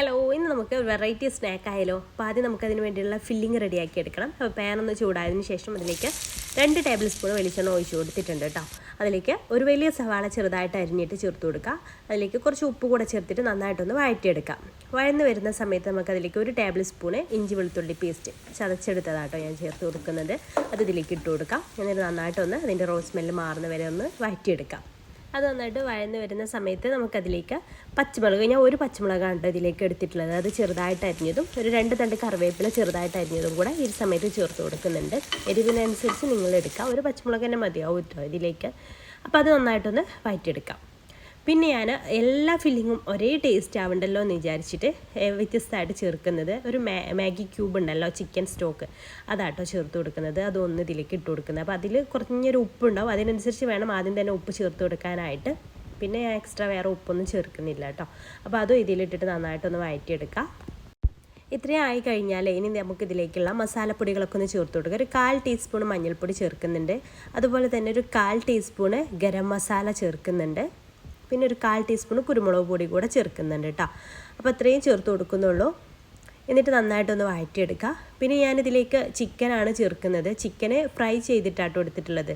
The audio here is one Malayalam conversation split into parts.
ഹലോ, ഇന്ന് നമുക്ക് വെറൈറ്റി സ്നാക്ക് ആയാലോ. അപ്പോൾ ആദ്യം നമുക്കതിന് വേണ്ടിയുള്ള ഫില്ലിങ് റെഡിയാക്കി എടുക്കണം. അപ്പോൾ പാനൊന്ന് ചൂടായതിന് ശേഷം അതിലേക്ക് 2 ടേബിൾ സ്പൂൺ വെളിച്ചെണ്ണ ഒഴിച്ച് കൊടുത്തിട്ടുണ്ട് കേട്ടോ. അതിലേക്ക് ഒരു വലിയ സവാള ചെറുതായിട്ട് അരിഞ്ഞിട്ട് ചേർത്ത് കൊടുക്കുക. അതിലേക്ക് കുറച്ച് ഉപ്പ് കൂടെ ചേർത്തിട്ട് നന്നായിട്ടൊന്ന് വഴറ്റിയെടുക്കാം. വഴന്ന് വരുന്ന സമയത്ത് നമുക്കതിലേക്ക് 1 ടേബിൾ സ്പൂൺ ഇഞ്ചി വെളുത്തുള്ളി പേസ്റ്റ് ചതച്ചെടുത്തതാട്ടോ ഞാൻ ചേർത്ത് കൊടുക്കുന്നത്. അത് ഇതിലേക്ക് ഇട്ട് കൊടുക്കാം. എന്നിട്ട് നന്നായിട്ടൊന്ന് അതിൻ്റെ റോസ് സ്മെല്ല് മാറുന്ന വരെ ഒന്ന് വഴറ്റിയെടുക്കാം. അത് നന്നായിട്ട് വഴന്ന് വരുന്ന സമയത്ത് നമുക്കതിലേക്ക് പച്ചമുളക്, ഞാൻ 1 പച്ചമുളകാണ് ഇതിലേക്ക് എടുത്തിട്ടുള്ളത്. അത് ചെറുതായിട്ട് അരിഞ്ഞതും 2 തണ്ട് കറിവേപ്പില ചെറുതായിട്ട് അരിഞ്ഞതും കൂടെ ഈ സമയത്ത് ചേർത്ത് കൊടുക്കുന്നുണ്ട്. എരിവിനനുസരിച്ച് നിങ്ങൾ എടുക്കുക. 1 പച്ചമുളക് തന്നെ മതിയാവും കേട്ടോ ഇതിലേക്ക്. അപ്പോൾ അത് നന്നായിട്ടൊന്ന് വഴറ്റിയെടുക്കാം. പിന്നെ ഞാൻ എല്ലാ ഫില്ലിങ്ങും ഒരേ ടേസ്റ്റ് ആവണ്ടല്ലോ എന്ന് വിചാരിച്ചിട്ട് വ്യത്യസ്തമായിട്ട് ചേർക്കുന്നത് ഒരു മാഗി ക്യൂബ് ഉണ്ടല്ലോ, ചിക്കൻ സ്റ്റോക്ക്, അതാട്ടോ ചേർത്ത് കൊടുക്കുന്നത്. അതൊന്ന് ഇതിലേക്ക് ഇട്ട് കൊടുക്കുന്നത്. അപ്പോൾ അതിൽ കുറഞ്ഞൊരു ഉപ്പുണ്ടാവും. അതിനനുസരിച്ച് വേണം ആദ്യം തന്നെ ഉപ്പ് ചേർത്ത് കൊടുക്കാനായിട്ട്. പിന്നെ ഞാൻ എക്സ്ട്രാ വേറെ ഉപ്പൊന്നും ചേർക്കുന്നില്ല കേട്ടോ. അപ്പോൾ അതും ഇതിലിട്ടിട്ട് നന്നായിട്ടൊന്ന് വഴറ്റിയെടുക്കാം. ഇത്രയും ആയി കഴിഞ്ഞാൽ ഇനി നമുക്കിതിലേക്കുള്ള മസാലപ്പൊടികളൊക്കെ ഒന്ന് ചേർത്ത് കൊടുക്കുക. ഒരു 1/4 ടീസ്പൂൺ മഞ്ഞൾപ്പൊടി ചേർക്കുന്നുണ്ട്. അതുപോലെ തന്നെ ഒരു 1/4 ടീസ്പൂൺ ഗരം മസാല ചേർക്കുന്നുണ്ട്. പിന്നെ ഒരു 1/4 ടീസ്പൂൺ കുരുമുളക് പൊടി കൂടെ ചേർക്കുന്നുണ്ട് കേട്ടോ. അപ്പോൾ അത്രയും ചേർത്ത് കൊടുക്കുന്നുള്ളൂ. എന്നിട്ട് നന്നായിട്ടൊന്ന് വഴറ്റിയെടുക്കുക. പിന്നെ ഞാനിതിലേക്ക് ചിക്കനാണ് ചേർക്കുന്നത്. ചിക്കന് ഫ്രൈ ചെയ്തിട്ടാട്ടോ എടുത്തിട്ടുള്ളത്.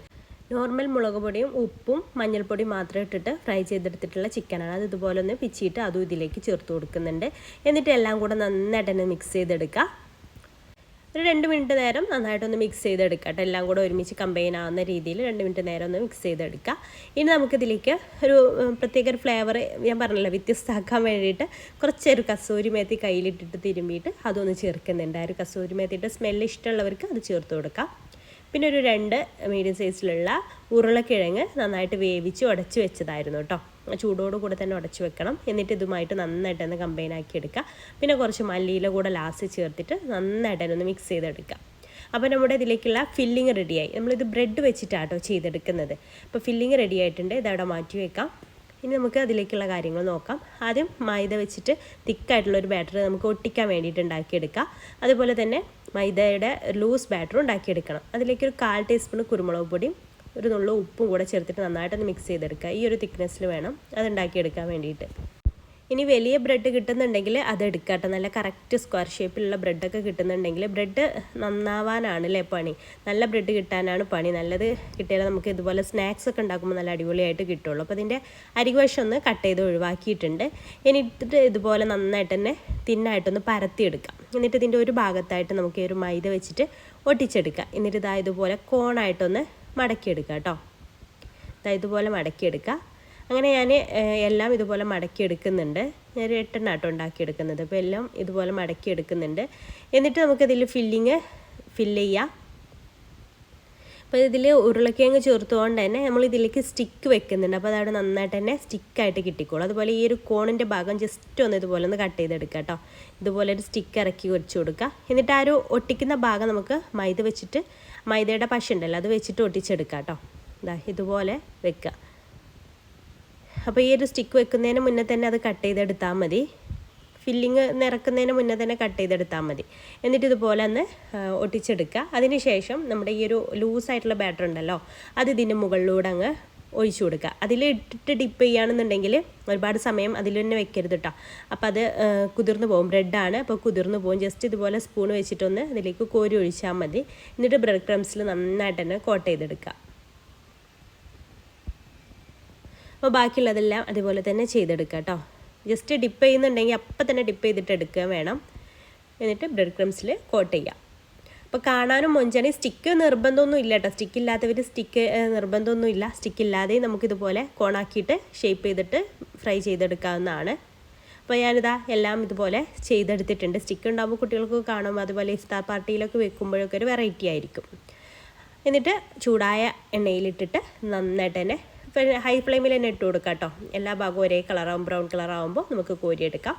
നോർമൽ മുളക് പൊടിയും ഉപ്പും മഞ്ഞൾപ്പൊടിയും മാത്രം ഇട്ടിട്ട് ഫ്രൈ ചെയ്തെടുത്തിട്ടുള്ള ചിക്കനാണ്. അത് ഇതുപോലെ ഒന്ന് പിച്ചിട്ട് അതും ഇതിലേക്ക് ചേർത്ത് കൊടുക്കുന്നുണ്ട്. എന്നിട്ട് എല്ലാം കൂടെ നന്നായിട്ടൊന്ന് മിക്സ് ചെയ്തെടുക്കുക. ഒരു 2 മിനിറ്റ് നേരം നന്നായിട്ടൊന്ന് മിക്സ് ചെയ്തെടുക്കുക കേട്ടോ. എല്ലാം കൂടെ ഒരുമിച്ച് കമ്പൈൻ ആവുന്ന രീതിയിൽ 2 മിനിറ്റ് നേരം ഒന്ന് മിക്സ് ചെയ്തെടുക്കുക. ഇനി നമുക്കിതിലേക്ക് ഒരു പ്രത്യേക ഒരു ഫ്ലേവർ ഞാൻ പറഞ്ഞല്ലോ വ്യത്യസ്തമാക്കാൻ വേണ്ടിയിട്ട് കുറച്ചൊരു കസൂരി മേത്തി കയ്യിലിട്ടിട്ട് തിരുമ്മിയിട്ട് അതൊന്ന് ചേർക്കുന്നുണ്ട്. ആ ഒരു കസൂരി മേത്തിയുടെ സ്മെല്ല് ഇഷ്ടമുള്ളവർക്ക് അത് ചേർത്ത് കൊടുക്കാം. പിന്നെ ഒരു 2 മീഡിയം സൈസിലുള്ള ഉരുളക്കിഴങ്ങ് നന്നായിട്ട് വേവിച്ച് ഉടച്ച് വെച്ചതായിരുന്നു കേട്ടോ. ചൂടോട് കൂടെ തന്നെ ഉടച്ച് വെക്കണം. എന്നിട്ട് ഇതുമായിട്ട് നന്നായിട്ട് തന്നെ കമ്പൈൻ ആക്കി എടുക്കുക. പിന്നെ കുറച്ച് മല്ലിയില കൂടെ ലാസ്റ്റ് ചേർത്തിട്ട് നന്നായിട്ട് തന്നെ ഒന്ന് മിക്സ് ചെയ്തെടുക്കുക. അപ്പോൾ നമ്മുടെ ഇതിലേക്കുള്ള ഫില്ലിങ് റെഡിയായി. നമ്മളിത് ബ്രെഡ് വെച്ചിട്ടാട്ടോ ചെയ്തെടുക്കുന്നത്. അപ്പോൾ ഫില്ലിങ് റെഡി ആയിട്ടുണ്ട്. ഇതവിടെ മാറ്റി വെക്കാം. ഇനി നമുക്ക് അതിലേക്കുള്ള കാര്യങ്ങൾ നോക്കാം. ആദ്യം മൈദ വെച്ചിട്ട് തിക്കായിട്ടുള്ളൊരു ബാറ്റർ നമുക്ക് ഒട്ടിക്കാൻ വേണ്ടിയിട്ട് ഉണ്ടാക്കിയെടുക്കാം. അതുപോലെ തന്നെ മൈദയുടെ ലൂസ് ബാറ്റർ ഉണ്ടാക്കിയെടുക്കണം. അതിലേക്ക് ഒരു 1/4 ടീസ്പൂൺ കുരുമുളക് പൊടിയും ഒരു നുള്ളു ഉപ്പും കൂടെ ചേർത്തിട്ട് നന്നായിട്ടൊന്ന് മിക്സ് ചെയ്തെടുക്കുക. ഈ ഒരു തിക്നെസ്സിൽ വേണം അതുണ്ടാക്കിയെടുക്കാൻ വേണ്ടിയിട്ട്. ഇനി വലിയ ബ്രെഡ് കിട്ടുന്നുണ്ടെങ്കിൽ അത് എടുക്കുക കേട്ടോ. നല്ല കറക്റ്റ് സ്ക്വയർ ഷേപ്പിലുള്ള ബ്രെഡൊക്കെ കിട്ടുന്നുണ്ടെങ്കിൽ, ബ്രെഡ് നന്നാവാനാണല്ലേ പണി, നല്ല ബ്രെഡ് കിട്ടാനാണ് പണി. നല്ലത് കിട്ടിയാൽ നമുക്ക് ഇതുപോലെ സ്നാക്സ് ഒക്കെ ഉണ്ടാക്കുമ്പോൾ നല്ല അടിപൊളിയായിട്ട് കിട്ടുള്ളൂ. അപ്പോൾ അതിൻ്റെ അരികുവശം ഒന്ന് കട്ട് ചെയ്ത് ഒഴിവാക്കിയിട്ടുണ്ട്. എന്നിട്ട് ഇതുപോലെ നന്നായിട്ട് തന്നെ തിന്നായിട്ടൊന്ന് പരത്തിയെടുക്കാം. എന്നിട്ട് ഇതിൻ്റെ ഒരു ഭാഗത്തായിട്ട് നമുക്ക് ഈ ഒരു മൈദ വെച്ചിട്ട് ഒട്ടിച്ചെടുക്കാം. എന്നിട്ട് ഇതാ ഇതുപോലെ കോണായിട്ടൊന്ന് മടക്കിയെടുക്കുക കേട്ടോ. ഇതുപോലെ മടക്കിയെടുക്കുക. അങ്ങനെ ഞാൻ എല്ലാം ഇതുപോലെ മടക്കിയെടുക്കുന്നുണ്ട്. ഞാൻ 8 എണ്ണം ആട്ടോ ഉണ്ടാക്കിയെടുക്കുന്നത്. അപ്പോൾ എല്ലാം ഇതുപോലെ മടക്കിയെടുക്കുന്നുണ്ട്. എന്നിട്ട് നമുക്കിതിൽ ഫില്ല് ചെയ്യാം. അപ്പോൾ ഇതിൽ ഉരുളക്കിഴങ്ങ് ചേർത്തുകൊണ്ട് തന്നെ നമ്മൾ ഇതിലേക്ക് സ്റ്റിക്ക് വെക്കുന്നുണ്ട്. അപ്പോൾ അതവിടെ നന്നായിട്ട് തന്നെ സ്റ്റിക്കായിട്ട് കിട്ടിക്കോളും. അതുപോലെ ഈ ഒരു കോണിൻ്റെ ഭാഗം ജസ്റ്റ് ഒന്ന് ഇതുപോലെ ഒന്ന് കട്ട് ചെയ്തെടുക്കുക കേട്ടോ. ഇതുപോലെ ഒരു സ്റ്റിക്ക് ഇറക്കി വെച്ച് കൊടുക്കുക. എന്നിട്ട് ആ ഒരു ഒട്ടിക്കുന്ന ഭാഗം നമുക്ക് മൈദ വെച്ചിട്ട്, മൈദയുടെ പശ ഉണ്ടല്ലോ അത് വെച്ചിട്ട് ഒട്ടിച്ചെടുക്കുക കേട്ടോ. ഇതുപോലെ വെക്കുക. അപ്പോൾ ഈ ഒരു സ്റ്റിക്ക് വെക്കുന്നതിന് മുന്നേ തന്നെ അത് കട്ട് ചെയ്തെടുത്താൽ മതി. ഫില്ലിങ് നിറക്കുന്നതിന് മുന്നേ തന്നെ കട്ട് ചെയ്തെടുത്താൽ മതി. എന്നിട്ട് ഇതുപോലെ ഒന്ന് ഒട്ടിച്ചെടുക്കുക. അതിന് ശേഷം നമ്മുടെ ഈ ഒരു ലൂസായിട്ടുള്ള ബാറ്റർ ഉണ്ടല്ലോ അത് ഇതിൻ്റെ മുകളിലൂടെ അങ്ങ് ഒഴിച്ചു കൊടുക്കുക. അതിൽ ഇട്ടിട്ട് ഡിപ്പ് ചെയ്യുകയാണെന്നുണ്ടെങ്കിൽ ഒരുപാട് സമയം അതിൽ തന്നെ വെക്കരുത് കേട്ടോ. അപ്പോൾ അത് കുതിർന്ന് പോകും. ബ്രെഡാണ്, അപ്പോൾ കുതിർന്ന് പോകും. ജസ്റ്റ് ഇതുപോലെ സ്പൂൺ വെച്ചിട്ടൊന്ന് അതിലേക്ക് കോരി ഒഴിച്ചാൽ മതി. എന്നിട്ട് ബ്രെഡ് ക്രംസിൽ നന്നായിട്ട് തന്നെ കോട്ട് ചെയ്തെടുക്കുക. അപ്പോൾ ബാക്കിയുള്ളതെല്ലാം അതുപോലെ തന്നെ ചെയ്തെടുക്കുക കേട്ടോ. ജസ്റ്റ് ഡിപ്പ് ചെയ്യുന്നുണ്ടെങ്കിൽ അപ്പം തന്നെ ഡിപ്പ് ചെയ്തിട്ട് എടുക്കുക വേണം. എന്നിട്ട് ബ്രെഡ് ക്രംസിൽ കോട്ട് ചെയ്യാം. അപ്പോൾ കാണാനും മൊഞ്ചാണ്. സ്റ്റിക്ക് നിർബന്ധമൊന്നും ഇല്ല കേട്ടോ. സ്റ്റിക്കില്ലാത്തവർ സ്റ്റിക്ക് നിർബന്ധമൊന്നും ഇല്ല. സ്റ്റിക്കില്ലാതെയും നമുക്കിതുപോലെ കോണാക്കിയിട്ട് ഷേപ്പ് ചെയ്തിട്ട് ഫ്രൈ ചെയ്തെടുക്കാവുന്നതാണ്. അപ്പോൾ ഞാനിതാ എല്ലാം ഇതുപോലെ ചെയ്തെടുത്തിട്ടുണ്ട്. സ്റ്റിക്ക് ഉണ്ടാകുമ്പോൾ കുട്ടികൾക്ക് കാണും. അതുപോലെ ഇഫ്താർ പാർട്ടിയിലൊക്കെ വെക്കുമ്പോഴൊക്കെ ഒരു വെറൈറ്റി ആയിരിക്കും. എന്നിട്ട് ചൂടായ എണ്ണയിലിട്ടിട്ട് നന്നായിട്ട് തന്നെ ഹൈ ഫ്ലെയിമിൽ തന്നെ ഇട്ട് കൊടുക്കാം കേട്ടോ. എല്ലാ ഭാഗവും ഒരേ കളറാവും, ബ്രൗൺ കളറാവുമ്പോൾ നമുക്ക് കോരിയെടുക്കാം.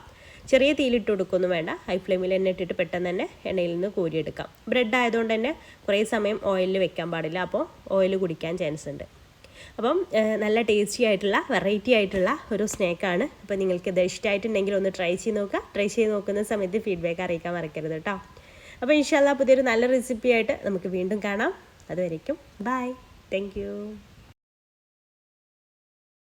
ചെറിയ തീയിലിട്ട് കൊടുക്കൊന്നും വേണ്ട. ഹൈ ഫ്ലെയിമിൽ തന്നെ ഇട്ടിട്ട് പെട്ടെന്ന് തന്നെ എണ്ണയിൽ നിന്ന് കോരിയെടുക്കാം. ബ്രെഡ് ആയതുകൊണ്ട് തന്നെ കുറേ സമയം ഓയിലിൽ വെക്കാൻ പാടില്ല. അപ്പോൾ ഓയിൽ കുടിക്കാൻ ചാൻസ് ഉണ്ട്. അപ്പം നല്ല ടേസ്റ്റി ആയിട്ടുള്ള വെറൈറ്റി ആയിട്ടുള്ള ഒരു സ്നാക്കാണ്. അപ്പോൾ നിങ്ങൾക്ക് ഇത് ഇഷ്ടമായിട്ടുണ്ടെങ്കിൽ ഒന്ന് ട്രൈ ചെയ്ത് നോക്കുക. ട്രൈ ചെയ്ത് നോക്കുന്ന സമയത്ത് ഫീഡ്ബാക്ക് അറിയിക്കാൻ മറക്കരുത് കേട്ടോ. അപ്പോൾ ഇൻഷാ അല്ലാഹ് പുതിയൊരു നല്ല റെസിപ്പി ആയിട്ട് നമുക്ക് വീണ്ടും കാണാം. അതുവരേക്കും ബൈ. Thank you.